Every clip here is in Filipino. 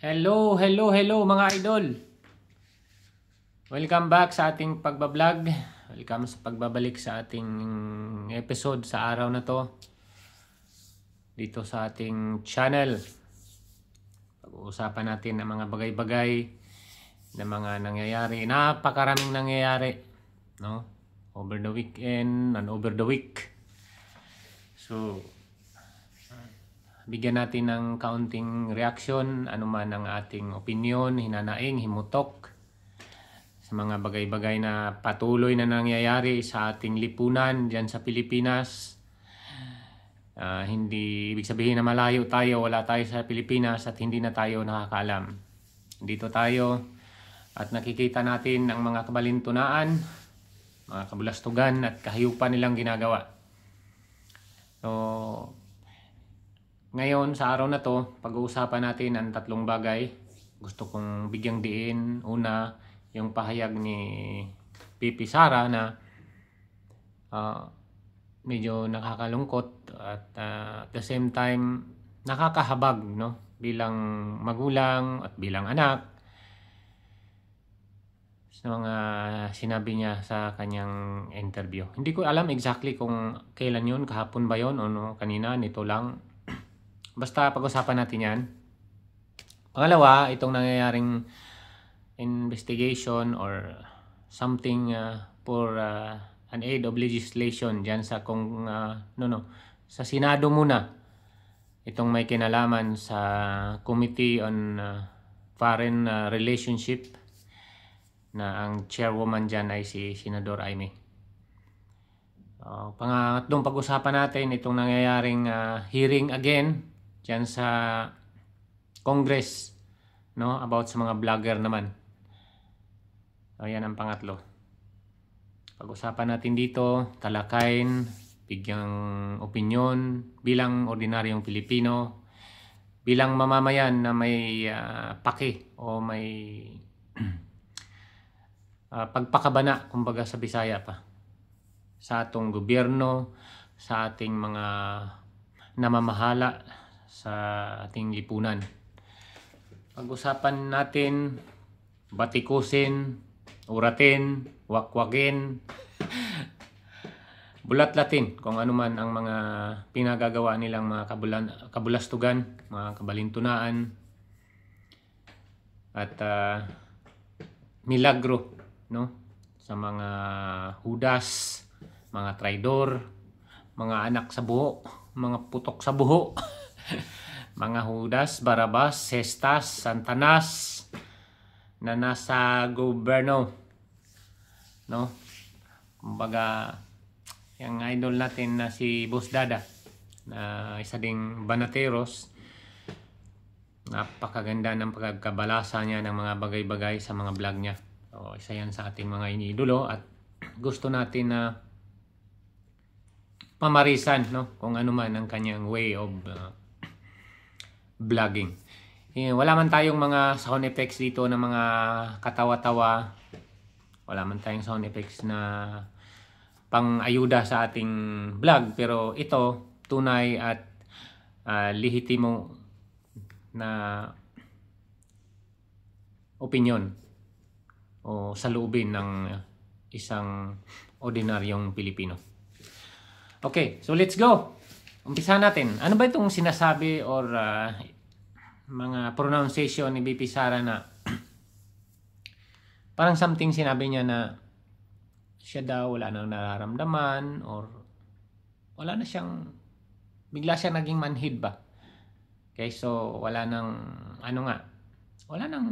Hello mga idol. Welcome back sa ating pagbablog. Welcome sa pagbabalik sa ating episode sa araw na to. Dito sa ating channel. Pag-uusapan natin ang mga bagay-bagay na mga nangyayari. Napakaraming nangyayari, no? Over the weekend and over the week. So, bigyan natin ng kaunting reaction, anuman ang ating opinion, hinanaing, himutok sa mga bagay-bagay na patuloy na nangyayari sa ating lipunan dyan sa Pilipinas. Hindi ibig sabihin na malayo tayo, wala tayo sa Pilipinas at hindi na tayo nakakaalam. Dito tayo at nakikita natin ang mga kabalintunaan, mga kabulastugan at kahiyupan nilang ginagawa. So, ngayon, sa araw na to, pag-uusapan natin ang tatlong bagay. Gusto kong bigyang diin. Una, yung pahayag ni Pipi Sara na medyo nakakalungkot at at the same time, nakakahabag, no? Bilang magulang at bilang anak sa mga sinabi niya sa kanyang interview. Hindi ko alam exactly kung kailan yun, kahapon ba yun o no, kanina, nito lang. Basta pag-usapan natin yan. Pangalawa, itong nangyayaring investigation or something for an aid of legislation dyan sa sa Senado muna. Itong may kinalaman sa Committee on Foreign Relationship na ang chairwoman dyan ay si Senador Amy. Pangatlong pag-usapan natin itong nangyayaring hearing again dyan sa Congress, no, about sa mga vlogger naman. Yan ang pangatlo. Pag-usapan natin dito, talakayin, bigyang opinyon bilang ordinaryong Pilipino, bilang mamamayan na may paki o may pagpakabana, kumbaga sa Bisaya pa, sa atong gobyerno, sa ating mga namamahala sa ating lipunan. Pag-usapan natin, batikusin, uratin, wakwagin, bulatlatin kung ano man ang mga pinagagawa nilang mga kabulastugan, mga kabalintunaan at milagro, no, sa mga hudas, mga traidor, mga anak sa buho, mga putok sa buho, mga Judas, Barabas, Cestas, Santanas na nasa gobyerno, no? Kumbaga, yung idol natin na si Boss Dada na isa ding Banateros, napakaganda ng pagkabalasa niya ng mga bagay-bagay sa mga vlog niya. So, isa yan sa ating mga iniidolo at gusto natin na pamarisan, no, kung ano man ang kanyang way of vlogging. Wala man tayong mga sound effects dito na mga katawa-tawa. Wala man tayong sound effects na pang-ayuda sa ating vlog. Pero ito, tunay at lehitimo na opinion o saloobin ng isang ordinaryong Pilipino. Okay, so let's go. Umpisa natin. Ano ba itong sinasabi or mga pronunciation ni BP Sara na parang something sinabi niya na siya daw wala nang nararamdaman or wala na siyang, bigla siya naging manhid ba? Okay, so wala nang wala nang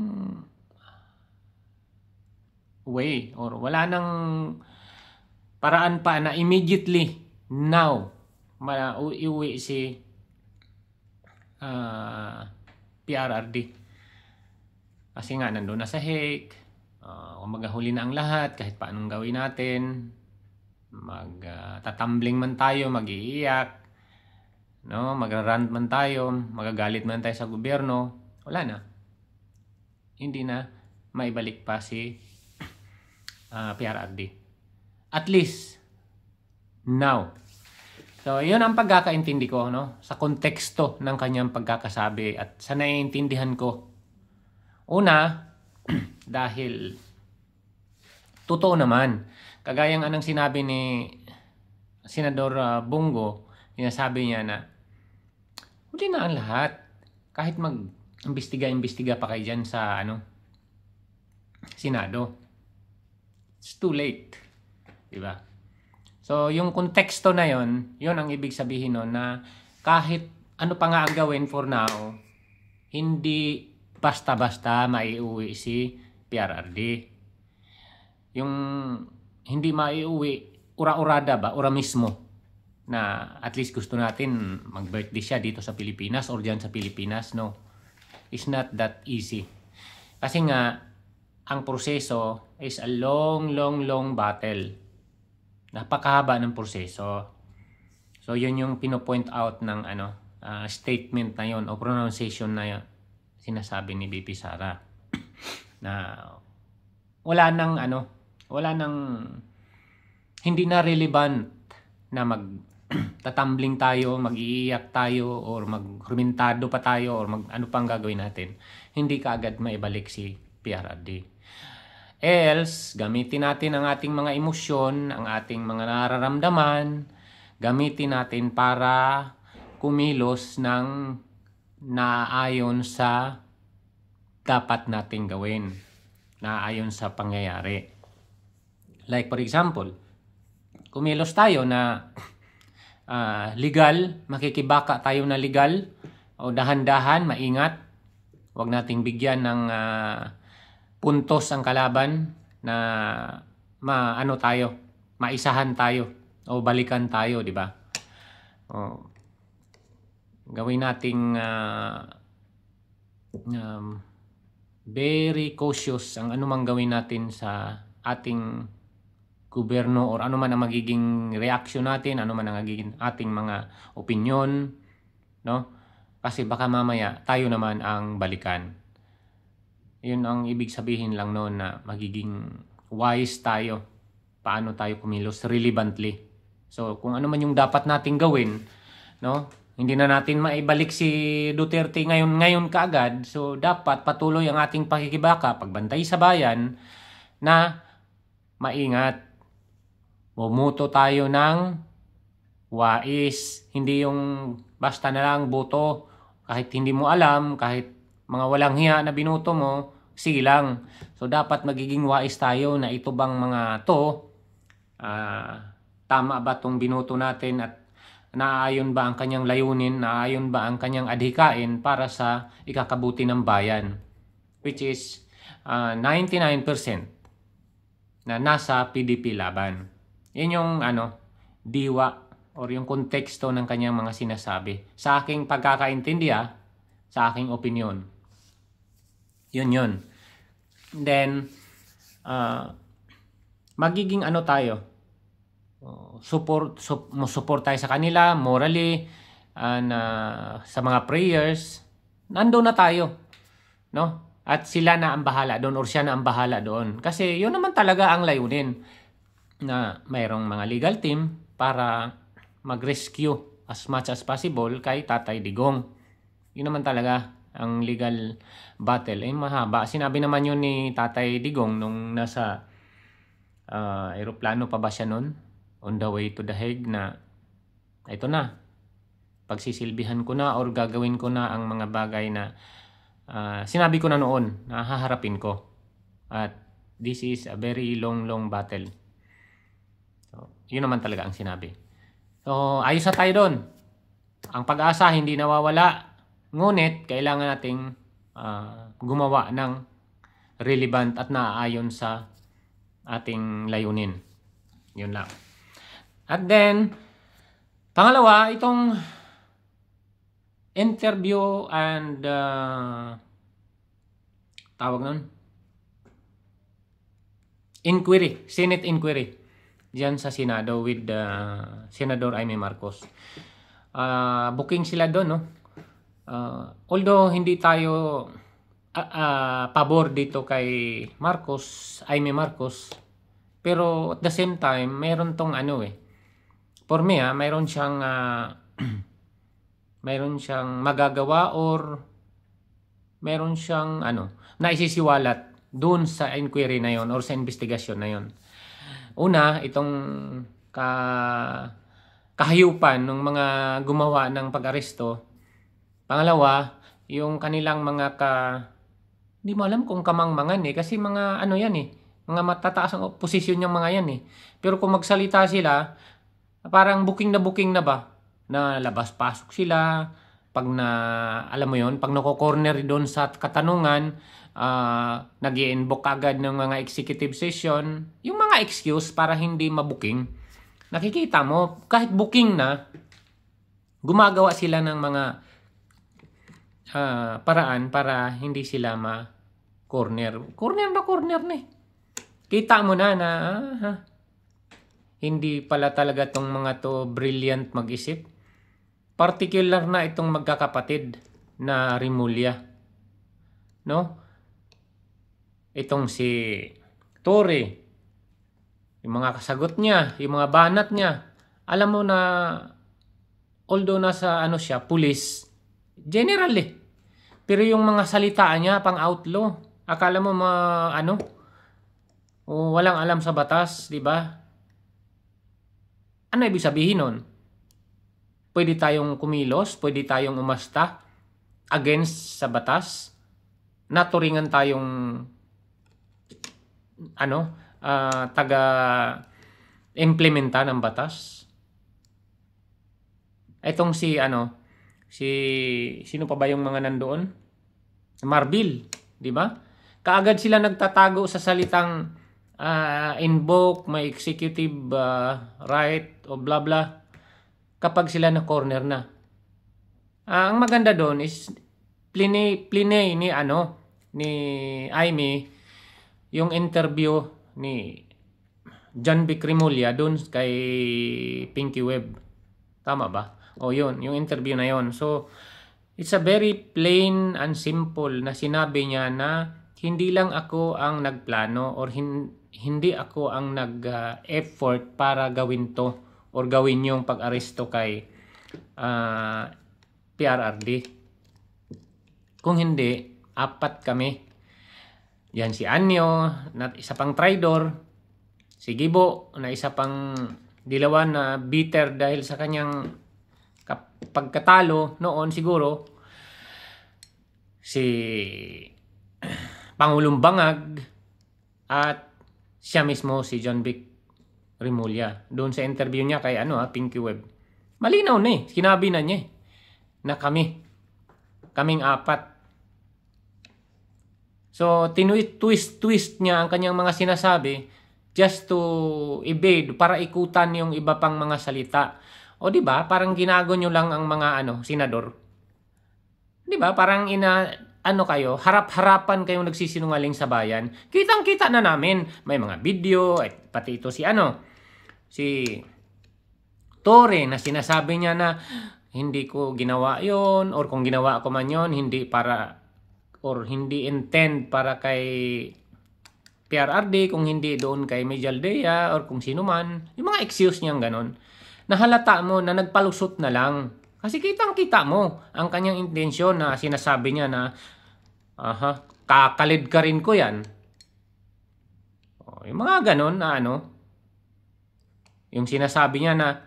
way or wala nang paraan pa na immediately now iuwi si PRRD. Kasi nga nandun na sa Hague, magahuli na ang lahat kahit paanong gawin natin, magtatumbling man tayo, mag-iiyak, no, magrarant man tayo, magagalit man tayo sa gobyerno, wala na. Hindi na maibalik pa si PRRD. At least now. So, yun ang pagkakaintindi ko, no? Sa konteksto ng kanyang pagkakasabi at sa naiintindihan ko Una, dahil totoo naman. Kagaya nga ng sinabi ni Senador Bongo, sinasabi niya na huli na ang lahat. Kahit mag-imbestiga pa kayo dyan sa Senado. It's too late. Diba? So, yung konteksto na yon, yun ang ibig sabihin nun na kahit ano pa nga ang gawin for now, hindi basta-basta maiuwi si PRRD. Yung hindi maiuwi, ura-urada ba? Ura mismo. Na at least gusto natin mag-birthday siya dito sa Pilipinas or dyan sa Pilipinas. No. It's not that easy. Kasi nga, ang proseso is a long battle. Napakahaba ng proseso. So, yun yung pinopoint out ng statement na yun o pronunciation na yun, sinasabi ni BP Sara. Na wala nang hindi na relevant na magtatambling tayo, mag-iiyak tayo, or magrumentado pa tayo, or ano pang gagawin natin. Hindi kaagad maibalik si PRRD. Else, gamitin natin ang ating mga emosyon, ang ating mga nararamdaman, gamitin natin para kumilos ng naayon sa dapat nating gawin, naayon sa pangyayari. Like for example, kumilos tayo na legal, makikibaka tayo na legal, o dahan-dahan, maingat, huwag nating bigyan ng puntos ang kalaban na maisahan tayo o balikan tayo, di ba? Gawin nating very cautious ang anumang gawin natin sa ating gobyerno or ano man ang magiging reaction natin, ano man ang magiging ating mga opinion, no? Kasi baka mamaya tayo naman ang balikan. Yun ang ibig sabihin lang noon, na magiging wise tayo. Paano tayo kumilos relevantly. So kung ano man yung dapat nating gawin, no? Hindi na natin maibalik si Duterte ngayon kaagad. So dapat patuloy ang ating pakikibaka, pagbantay sa bayan, na maingat. Bumuto tayo ng wais, hindi yung basta na lang boto kahit hindi mo alam, kahit mga walang hiya na binuto mo, sige lang. So dapat magiging wais tayo na ito bang mga to, tama ba tong binuto natin at naaayon ba ang kanyang layunin, naaayon ba ang kanyang adhikain para sa ikakabuti ng bayan, which is 99% na nasa PDP laban. Yan yung diwa or yung konteksto ng kanyang mga sinasabi. Sa aking pagkakaintindi, sa aking opinion. Yun. Then, magiging tayo. Support tayo sa kanila, morally, sa mga prayers. Nandoon na tayo. No? At sila na ang bahala doon or siya na ang bahala doon. Kasi yun naman talaga ang layunin, na mayroong mga legal team para mag-rescue as much as possible kay Tatay Digong. Yun naman talaga ang legal battle. Mahaba. Sinabi naman yun ni Tatay Digong nung nasa aeroplano pa ba siya nun? On the way to The Hague, na ito na. Pagsisilbihan ko na or gagawin ko na ang mga bagay na sinabi ko na noon na haharapin ko. At this is a very long battle. So, yun naman talaga ang sinabi. So, ayos na tayo doon. Ang pag-asa hindi nawawala. Ngunit, kailangan nating gumawa ng relevant at naaayon sa ating layunin. Yun lang. At then, pangalawa, itong interview and tawag nun? Inquiry, Senate inquiry diyan sa Senado with Senador Amy Marcos. Booking sila doon, no? Although hindi tayo pabor dito kay Amy Marcos, pero at the same time, mayroon tong for me, mayroon siyang magagawa or meron siyang naisisiwalat doon sa inquiry na yon or sa investigasyon na yon. Una, itong kahayupan ng mga gumawa ng pag-aresto. Pangalawa, yung kanilang mga hindi mo alam kung kamangmangan kasi mga yan mga matataas ang posisyon ng mga yan Pero kung magsalita sila, parang booking na ba? Na labas-pasok sila, pag alam mo yon, pag nako-corner doon sa katanungan, nag-i-invoke agad ng mga executive session, yung mga excuse para hindi mabuking. Nakikita mo, kahit booking na, gumagawa sila ng mga paraan para hindi sila ma-corner. Corner na Kita mo na hindi pala talaga tong mga to brilliant mag-isip. Particular na itong magkakapatid na Rimulya. No? Itong si Torre, yung mga kasagot niya, yung mga banat niya, alam mo na although nasa siya, police, general Pero yung mga salita niya pang outlaw, akala mo walang alam sa batas, di ba? Ano ibig sabihin nun? Pwede tayong kumilos, pwede tayong umasta against sa batas, naturingan tayong taga-implementa ng batas. Etong sino pa ba yung mga nandoon? Marbil, di ba? Kaagad sila nagtatago sa salitang invoke, may executive right o bla bla kapag sila na corner na. Ang maganda doon is plinay ni Aimee yung interview ni John B. Rimulya doon kay Pinky Webb. Tama ba? Yun, yung interview na yun. So, it's a very plain and simple na sinabi niya na hindi lang ako ang nagplano or hindi ako ang nag-effort para gawin to or gawin yung pag-aresto kay PRRD. Kung hindi, 4 kami. Yan si Anyo, na isa pang traidor. Si Gibo, na isa pang dilawan na bitter dahil sa kanyang pagkatalo noon siguro. Si Pangulong Bangag at siya mismo si John B. Rimulya. Doon sa interview niya kay Pinky Webb. Malinaw na sinabi na niya na kaming 4. So, twist niya ang kanyang mga sinasabi just to evade, para ikutan yung iba pang mga salita. O di ba? Parang ginago nyo lang ang mga senador. Di ba? Parang kayo, harap-harapan kayong nagsisinungaling sa bayan. Kitang-kita na namin. May mga video, at pati ito si Torre na sinasabi niya na hindi ko ginawa yon, or kung ginawa ko man yon, hindi intend para kay PRRD, kung hindi doon kay Mejaldea or kung sino man. Yung mga excuse niyang ganon. Nahalata mo na nagpalusot na lang. Kasi kitang-kita mo ang kanyang intensyon na sinasabi niya na kakalid ka rin ko yan. Yung mga ganon na yung sinasabi niya na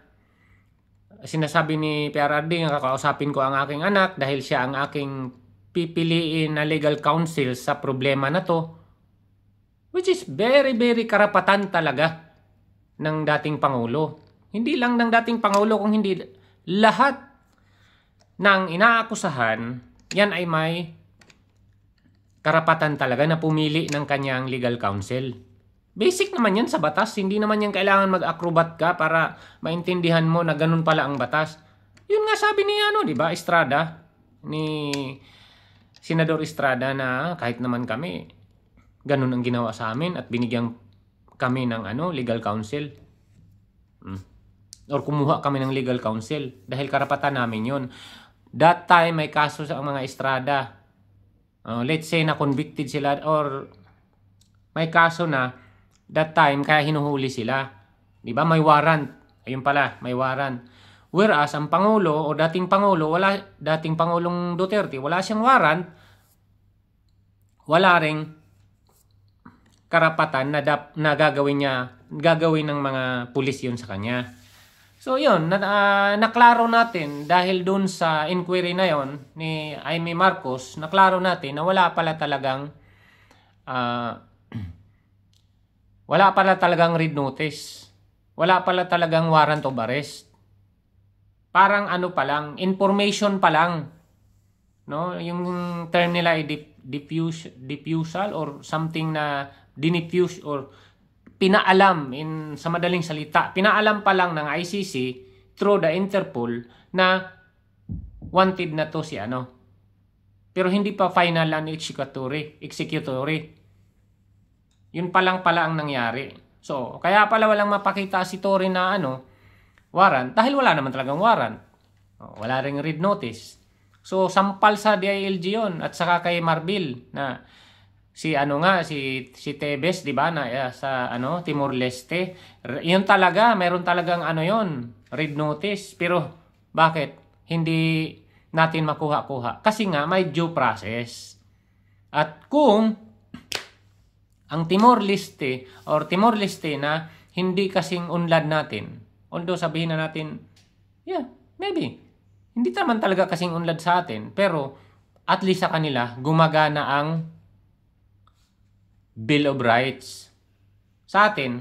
sinasabi ni PRRD na kakausapin ko ang aking anak dahil siya ang aking pipiliin na legal counsel sa problema na to, which is very, very karapatan talaga ng dating Pangulo. Hindi lang ng dating Pangulo, kung hindi lahat ng inaakusahan, yan ay may karapatan talaga na pumili ng kanyang legal counsel. Basic naman yan sa batas, hindi naman yan kailangan mag-acrobat ka para maintindihan mo na ganun pala ang batas. Yun nga sabi ni di ba, Estrada, ni Senador Estrada, na kahit naman kami, ganun ang ginawa sa amin at binigyan kami ng legal counsel. Or kumuha kami ng legal counsel dahil karapatan namin yun. That time, may kaso sa mga Estrada. Let's say na convicted sila or may kaso na, that time, kaya hinuhuli sila. Di ba? May warrant. Ayun pala, may warrant. Whereas, ang Pangulo o dating Pangulong Duterte, wala siyang warrant. wala ring karapatan na gagawin ng mga pulis yun sa kanya. So yun, naklaro natin dahil dun sa inquiry na yon ni Amy Marcos, naklaro natin na wala pala talagang read notice. Wala pala talagang warrant of arrest. Parang ano pa lang, information pa lang. No, yung term nila ay diffusal or something na dinifuse or pinaalam sa madaling salita. Pinaalam pa lang ng ICC through the Interpol na wanted na to si ano. Pero hindi pa final and executory. Yun pa lang pala ang nangyari. So, kaya pala walang mapakita si Tory na warrant dahil wala naman talagang warrant. Wala ring read notice. So, sampal sa DILG yun at saka kay Marbil na si Tebes, di ba, na sa Timor Leste. Yun talaga, meron talagang read notice. Pero bakit hindi natin makuha-kuha? Kasi nga may due process. At kung ang Timor Leste na hindi kasing unlad natin, although sabihin na natin, yeah, maybe hindi naman talaga kasing unlad sa atin, pero at least sa kanila gumagana ang Bill of Rights. Sa atin,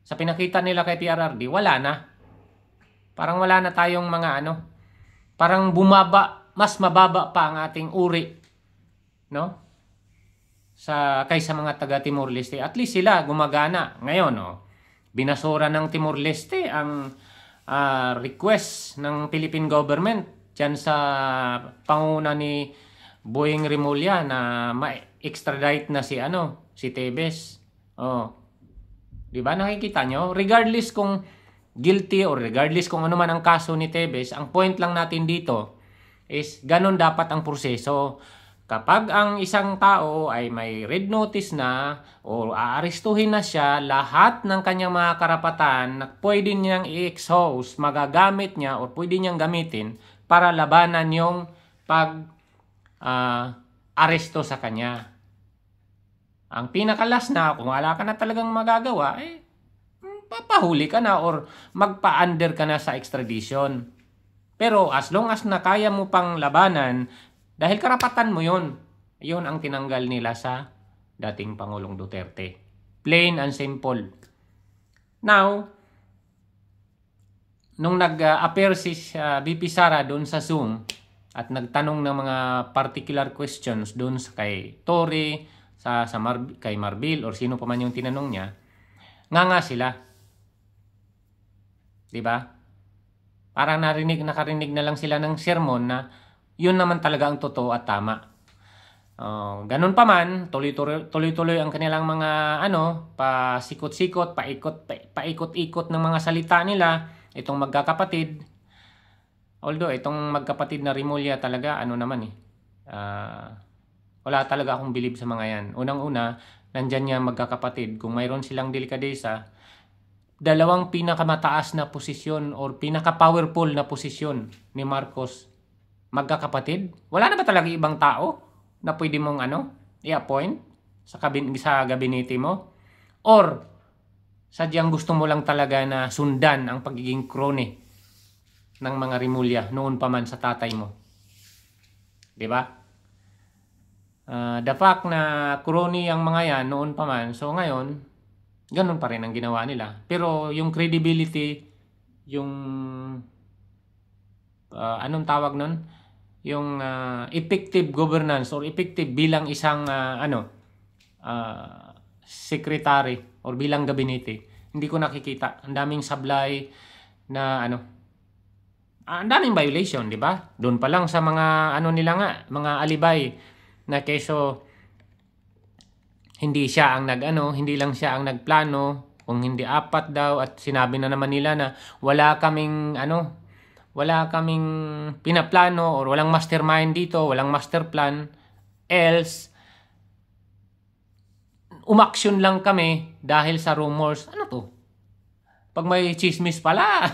sa pinakita nila kay PRRD, wala na. Parang wala na tayong mga parang mas mababa pa ang ating uri, no? Kaysa mga taga Timor Leste. At least sila gumagana. Ngayon, binasura ng Timor Leste ang request ng Philippine government dyan sa panguna ni Boying Rimulya na ma-extradite na si Tebes. Di ba nakikita nyo? Regardless kung guilty or regardless kung ano man ang kaso ni Tebes, ang point lang natin dito is ganun dapat ang proseso. Kapag ang isang tao ay may red notice na o aarestuhin na siya, lahat ng kanyang mga karapatan na pwede niyang i-exhaust, magagamit niya o pwede niyang gamitin para labanan yung aresto sa kanya. Ang pinakalas na, kung wala ka na talagang magagawa, papahuli ka na or magpa-under ka na sa extradition. Pero as long as na kaya mo pang labanan, dahil karapatan mo yun ang tinanggal nila sa dating Pangulong Duterte. Plain and simple. Now, nung nag-appear si VP Sara doon sa Zoom at nagtanong ng mga particular questions doon kay Tory, kay Marbil or sino pa man yung tinanong niya, nga sila. Diba? Parang nakarinig na lang sila ng sermon na yun naman talaga ang totoo at tama. Ganun pa man, tuloy-tuloy ang kanilang mga pasikot-sikot, paikot-ikot ng mga salita nila, itong magkakapatid. Although itong magkapatid na Rimulya talaga, wala talaga akong believe sa mga yan. Unang-una, nandyan niya magkakapatid. Kung mayroon silang delikadesa, dalawang pinakamataas na posisyon or pinaka-powerful na posisyon ni Marcos, magkakapatid. Wala na ba talaga ibang tao na pwede mong i-appoint sa gabinete mo? Or sadyang gusto mo lang talaga na sundan ang pagiging crony ng mga Rimulya noon pa man sa tatay mo? Diba? The fact na crony ang mga yan noon pa man, so ngayon, ganun pa rin ang ginawa nila. Pero yung credibility, yung anong tawag nun? Yung effective governance or effective bilang isang secretary or bilang gabinete, hindi ko nakikita. Ang daming sablay na ang daming violation, di ba? Doon pa lang sa mga nila nga, mga alibay na keso hindi lang siya ang nagplano, kung hindi apat daw, at sinabi na naman nila na wala kaming pinaplano or walang mastermind dito, walang master plan, else umaksyon lang kami dahil sa rumors. Ano to? Pag may chismis pala,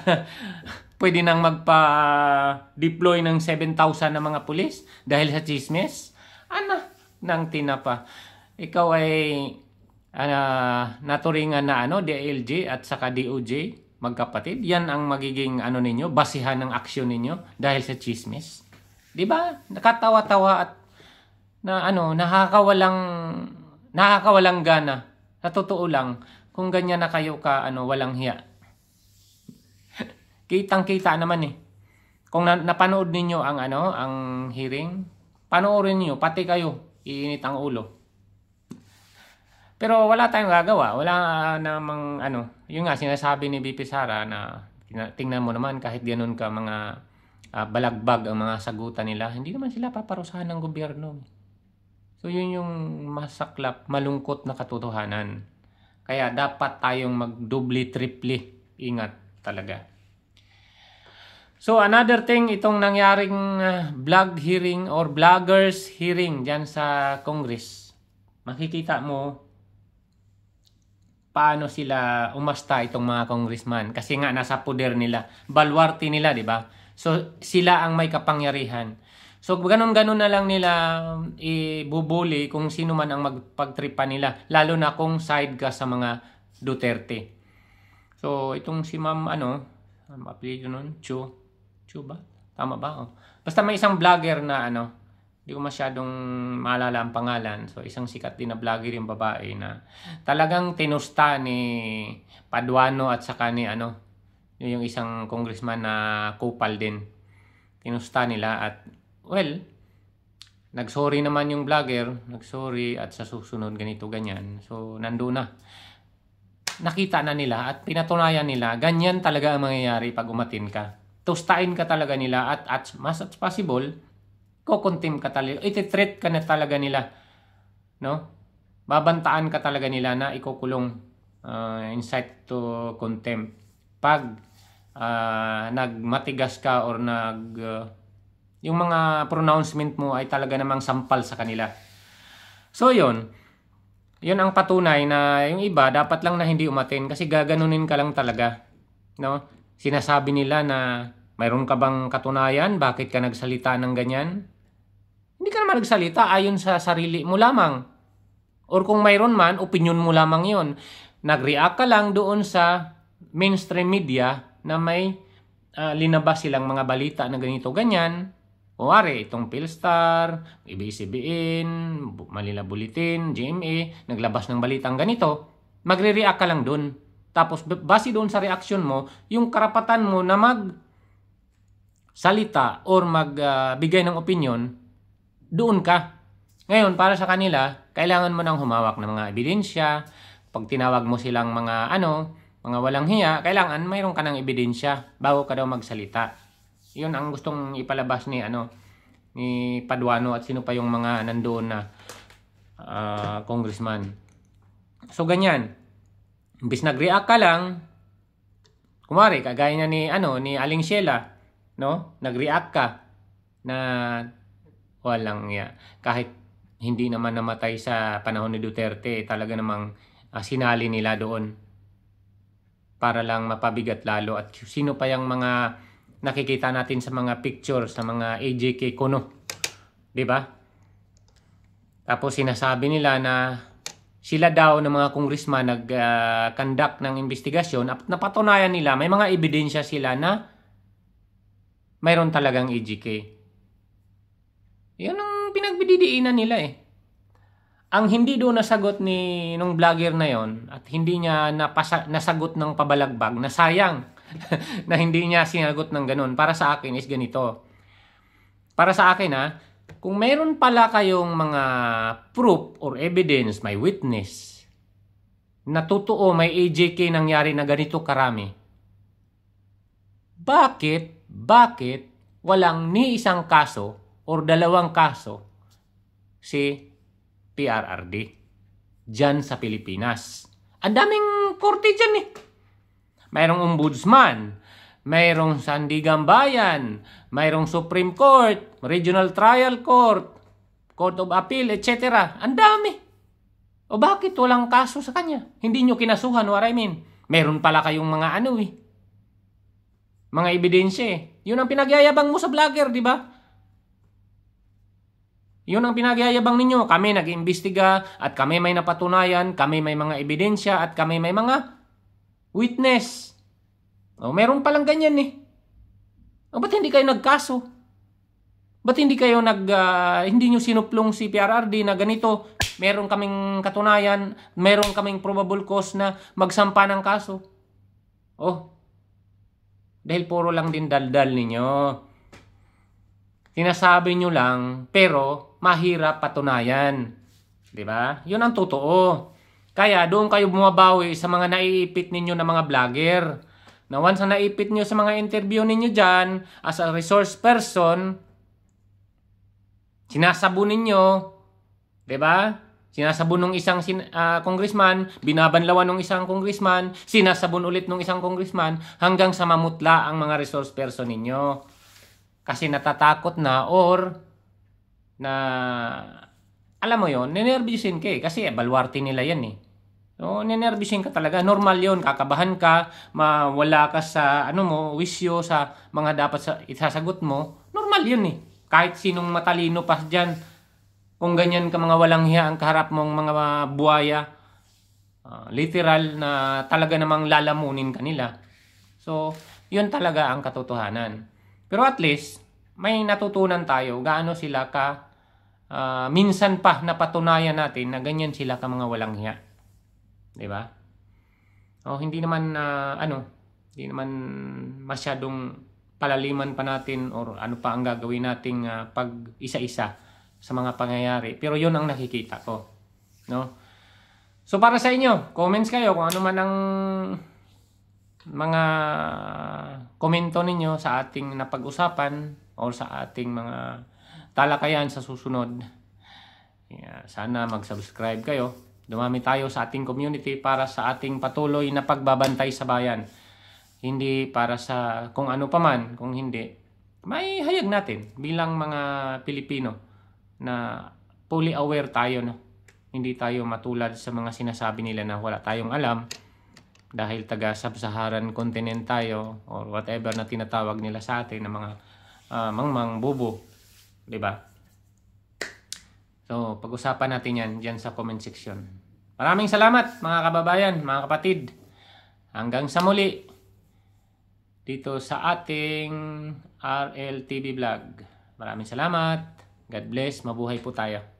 pwede nang magpa-deploy ng 7,000 na mga pulis dahil sa chismis. ng tinapa. Ikaw ay naturingan na DILG at saka DOJ, magkapatid. Yan ang magiging ninyo, basihan ng aksyon ninyo dahil sa chismis. 'Di ba? Nakatawa-tawa at nakakawalang gana. Sa totoo lang, kung ganyan na kayo walang hiya. Kitang-kita naman eh. Kung napanood ninyo ang hearing, panoorin niyo pati kayo, iinit ang ulo. Pero wala tayong gagawa. Wala namang yun nga sinasabi ni BP Sara na tingnan mo naman kahit ganun ka mga balagbag ang mga sagutan nila, hindi naman sila paparusahan ng gobyerno. So yun yung masaklap, malungkot na katotohanan. Kaya dapat tayong magdubli-tripli ingat talaga. So another thing, itong nangyaring vlog hearing or vloggers hearing dyan sa Congress. Makikita mo paano sila umasta itong mga congressman. Kasi nga nasa poder nila, balwarte nila, di ba? So sila ang may kapangyarihan. So ganun-ganun na lang nila ibubuli kung sino man ang magpagtripa nila. Lalo na kung side ka sa mga Duterte. So itong si ma'am apelyido nun? Chu ba? Tama ba? Oh. Basta may isang vlogger na hindi ko masyadong maalala ang pangalan. So isang sikat din na vlogger yung babae na talagang tinusta ni Paduano at saka ni yung isang congressman na kupal din. Tinusta nila at nagsorry naman yung vlogger, nagsorry at sa susunod ganito ganyan. So nandoon na. Nakita na nila at pinatunayan nila ganyan talaga ang mangyayari pag umatin ka. Tustain ka talaga nila at mas as possible kukuntim ka talaga. Iti-treat ka na talaga nila. No? Babantaan ka talaga nila na ikukulong incite to contempt. Pag nagmatigas ka or yung mga pronouncement mo ay talaga namang sampal sa kanila. So yun ang patunay na yung iba dapat lang na hindi umatin kasi gaganunin ka lang talaga. No? Sinasabi nila na mayroon ka bang katunayan? Bakit ka nagsalita ng ganyan? Hindi ka naman nagsalita ayon sa sarili mo lamang. Or kung mayroon man, opinion mo lamang yon. Nag-react ka lang doon sa mainstream media na may linabas silang mga balita na ganito ganyan. O itong Philstar, ABS-CBN, Manila Bulletin, GMA, naglabas ng balitang ganito. Magre-react ka lang doon. Tapos base doon sa reaksyon mo, yung karapatan mo na magsalita or magbigay ng opinion, doon ka. Ngayon, para sa kanila, kailangan mo nang humawak ng mga ebidensya. Pag tinawag mo silang mga mga walang hiya, kailangan mayroon ka ng ebidensya bago ka daw magsalita. Yun ang gustong ipalabas ni Paduano at sino pa yung mga nandoon na congressman. So ganyan. Imbis nag-react ka lang, kumari kagaya na ni Aling Sheila, no? Nag-react ka na walang kahit hindi naman namatay sa panahon ni Duterte, talaga namang sinali nila doon para lang mapabigat lalo. At sino pa yung mga nakikita natin sa mga pictures sa mga AJK kuno, 'di ba? Tapos sinasabi nila na sila daw ng mga congressman nag-conduct ng investigasyon at napatunayan nila may mga ebidensya sila na mayroon talagang AJK. Yan ang pinagbididiinan nila eh. Ang hindi doon nasagot nung vlogger na yon at hindi niya nasagot ng pabalagbag na sayang na hindi niya sinagot ng ganun. Para sa akin is ganito. Para sa akin kung mayroon pala kayong mga proof or evidence, may witness, na totoo may AJK nangyari na ganito karami, bakit walang ni isang kaso or dalawang kaso si PRRD dyan sa Pilipinas? Ang daming korte dyan eh. Mayroong ombudsman, mayroong Sandigan Bayan, mayroong Supreme Court, Regional Trial Court, Court of Appeal, etc. Ang dami. O bakit walang kaso sa kanya? Hindi nyo kinasuhan, what I mean. Meron pala kayong mga mga ebidensya eh. Yun ang pinagyayabang mo sa vlogger, di ba? Yun ang pinagyayabang ninyo. Kami nag-iimbestiga at kami may napatunayan, kami may mga ebidensya at kami may mga witness. O, meron palang ganyan eh. O, ba't hindi kayo nagkaso? Ba't hindi kayo hindi nyo sinuplong si PRRD na ganito? Meron kaming katunayan, meron kaming probable cause na magsampa ng kaso. Oh, dahil puro lang din daldal ninyo. Sinasabi nyo lang, pero mahirap patunayan. Diba? Yun ang totoo. Kaya doon kayo bumabawi sa mga naiipit ninyo na mga vlogger. Na once na naipit nyo sa mga interview ninyo dyan, as a resource person, sinasabon ninyo, diba? Sinasabon ng isang congressman, binabanlawan ng isang congressman, sinasabon ulit ng isang congressman, hanggang sa mamutla ang mga resource person ninyo. Kasi natatakot na or na, alam mo yon, ninervyusin ka eh. Kasi baluarte nila yan eh. So, ninervyusin ka talaga. Normal yon, kakabahan ka, mawala ka sa, wisyo sa mga dapat isasagot mo. Normal yun eh. Kahit sinong matalino pa dyan, kung ganyan ka mga walang hiya ang kaharap mong mga buhaya, literal na talaga namang lalamunin kanila. So, yun talaga ang katotohanan. Pero at least, may natutunan tayo gaano sila ka minsan pa napatunayan natin na ganyan sila ka mga walang hiya. 'Di ba? O hindi naman hindi naman masyadong palaliman pa natin or ano pa ang gagawin nating pag isa-isa sa mga pangyayari. Pero 'yun ang nakikita ko, no? So para sa inyo, comments kayo kung ano man ang mga komento ninyo sa ating napag-usapan o sa ating mga talakayan sa susunod. Sana mag-subscribe kayo. Dumami tayo sa ating community para sa ating patuloy na pagbabantay sa bayan. Hindi para sa kung ano paman, kung hindi. May hayag natin bilang mga Pilipino na fully aware tayo. No? Hindi tayo matulad sa mga sinasabi nila na wala tayong alam. Dahil taga-sub-Saharan continent tayo or whatever na tinatawag nila sa atin na mga mangmang bubo. Diba? So, pag-usapan natin yan dyan sa comment section. Maraming salamat mga kababayan, mga kapatid. Hanggang sa muli dito sa ating RLTV vlog. Maraming salamat. God bless. Mabuhay po tayo.